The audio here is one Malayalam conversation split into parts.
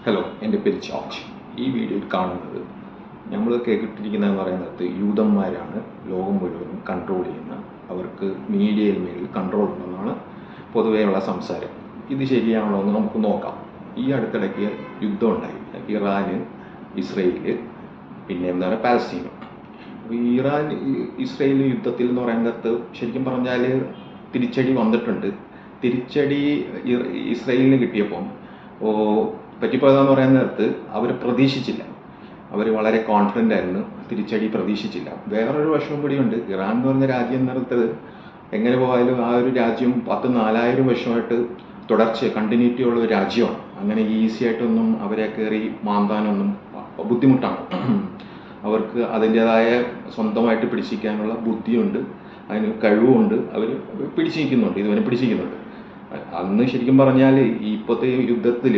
ഹലോ, എൻ്റെ പേര് ജോർജ്. ഈ വീഡിയോയിൽ കാണുന്നത് നമ്മൾ കേട്ടിരിക്കുന്നതെന്ന് പറയുന്നത് യൂതന്മാരാണ് ലോകം മുഴുവനും കൺട്രോൾ ചെയ്യുന്ന, അവർക്ക് മീഡിയയിൽ മേലിൽ കൺട്രോൾ ഉണ്ടെന്നാണ് പൊതുവെയുള്ള സംസാരം. ഇത് ശരിയാണോ എന്ന് നമുക്ക് നോക്കാം. ഈ അടുത്തിടയ്ക്ക് യുദ്ധം ഉണ്ടായി, ഇറാന്, ഇസ്രയേല്, പിന്നെ എന്താണ് പാലസ്തീനും. ഇറാൻ ഇസ്രയേൽ യുദ്ധത്തിൽ എന്ന് പറയുന്നത് ശരിക്കും പറഞ്ഞാൽ തിരിച്ചടി വന്നിട്ടുണ്ട്. തിരിച്ചടി ഇസ്രയേലിന് കിട്ടിയപ്പം പറ്റിപ്പോയതെന്ന് പറയുന്ന നേരത്ത് അവർ പ്രതീക്ഷിച്ചില്ല. അവർ വളരെ കോൺഫിഡൻ്റ് ആയിരുന്നു, തിരിച്ചടി പ്രതീക്ഷിച്ചില്ല. വേറൊരു വശവും കൂടിയുണ്ട്. ഇറാൻ എന്ന് പറഞ്ഞ രാജ്യം നേരത്തത് എങ്ങനെ പോയാലും ആ ഒരു രാജ്യം 4000 വർഷമായിട്ട് കണ്ടിന്യൂറ്റി ഉള്ള ഒരു രാജ്യമാണ്. അങ്ങനെ ഈസി ആയിട്ടൊന്നും അവരെ കയറി മാന്താനൊന്നും ബുദ്ധിമുട്ടാണ്. അവർക്ക് അതിൻ്റേതായ സ്വന്തമായിട്ട് പിടിച്ചിരിക്കാനുള്ള ബുദ്ധിയുണ്ട്, അതിന് കഴിവുമുണ്ട്. അവർ പിടിച്ചിരിക്കുന്നുണ്ട്, ഇതുവരെ പിടിച്ചിരിക്കുന്നുണ്ട്. അന്ന് ശരിക്കും പറഞ്ഞാൽ ഇപ്പോഴത്തെ യുദ്ധത്തിൽ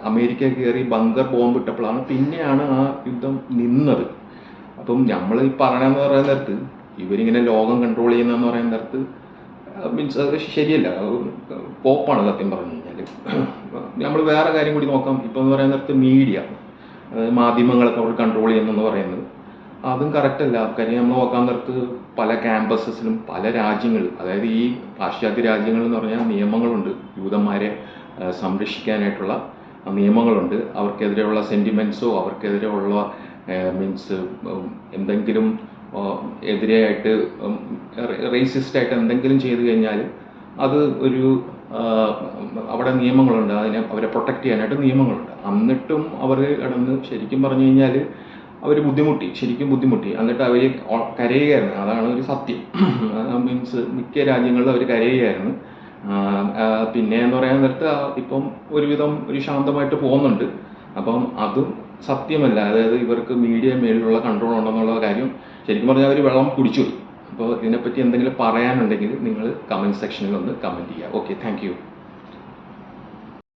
അമേരിക്ക കയറി ബങ്കർ ബോംബ് ഇട്ടപ്പോഴാണ് പിന്നെയാണ് ആ യുദ്ധം നിന്നത്. അപ്പം നമ്മൾ ഈ പറയണമെന്ന് പറയുന്ന നേരത്ത് ഇവരിങ്ങനെ ലോകം കൺട്രോൾ ചെയ്യുന്നതെന്ന് പറയുന്ന നേരത്ത് മീൻസ് അത് ശരിയല്ല, പോപ്പാണ് സത്യം പറഞ്ഞു കഴിഞ്ഞാൽ. നമ്മൾ വേറെ കാര്യം കൂടി നോക്കാം. ഇപ്പോൾ എന്ന് പറയുന്ന നേരത്ത് മീഡിയ, മാധ്യമങ്ങളൊക്കെ അവർ കൺട്രോൾ ചെയ്യുന്നെന്ന് പറയുന്നത് അതും കറക്റ്റല്ല. കാര്യം നമ്മൾ നോക്കാൻ നേരത്ത് പല ക്യാമ്പസസിലും പല രാജ്യങ്ങൾ, അതായത് ഈ പാശ്ചാത്യ രാജ്യങ്ങൾ എന്ന് പറഞ്ഞാൽ നിയമങ്ങളുണ്ട്, യൂതന്മാരെ സംരക്ഷിക്കാനായിട്ടുള്ള നിയമങ്ങളുണ്ട്. അവർക്കെതിരെയുള്ള സെൻറ്റിമെൻറ്റ്സോ അവർക്കെതിരെയുള്ള മീൻസ് എന്തെങ്കിലും എതിരെയായിട്ട് റേസിസ്റ്റായിട്ട് എന്തെങ്കിലും ചെയ്തു കഴിഞ്ഞാൽ അത് ഒരു അവിടെ നിയമങ്ങളുണ്ട്, അതിനെ അവരെ പ്രൊട്ടക്റ്റ് ചെയ്യാനായിട്ട് നിയമങ്ങളുണ്ട്. എന്നിട്ടും അവർ കിടന്ന് ശരിക്കും പറഞ്ഞു കഴിഞ്ഞാൽ അവർ ശരിക്കും ബുദ്ധിമുട്ടി. എന്നിട്ട് അവർ കരയുകയായിരുന്നു. അതാണ് ഒരു സത്യം. മീൻസ് മിക്ക രാജ്യങ്ങളിലും അവർ കരയുകയായിരുന്നു. പിന്നെ എന്ന് പറയാൻ നേരത്ത് ഇപ്പം ഒരുവിധം ഒരു ശാന്തമായിട്ട് പോകുന്നുണ്ട്. അപ്പം അതും സത്യമല്ല. അതായത് ഇവർക്ക് മീഡിയ മേലിലുള്ള കൺട്രോൾ ഉണ്ടെന്നുള്ള കാര്യം ശരിക്കും പറഞ്ഞാൽ അവർ വെള്ളം കുടിച്ചുപോയി. അപ്പോൾ ഇതിനെപ്പറ്റി എന്തെങ്കിലും പറയാനുണ്ടെങ്കിൽ നിങ്ങൾ കമൻറ്റ് സെക്ഷനിൽ ഒന്ന് കമൻറ്റ് ചെയ്യുക. Okay, thank you.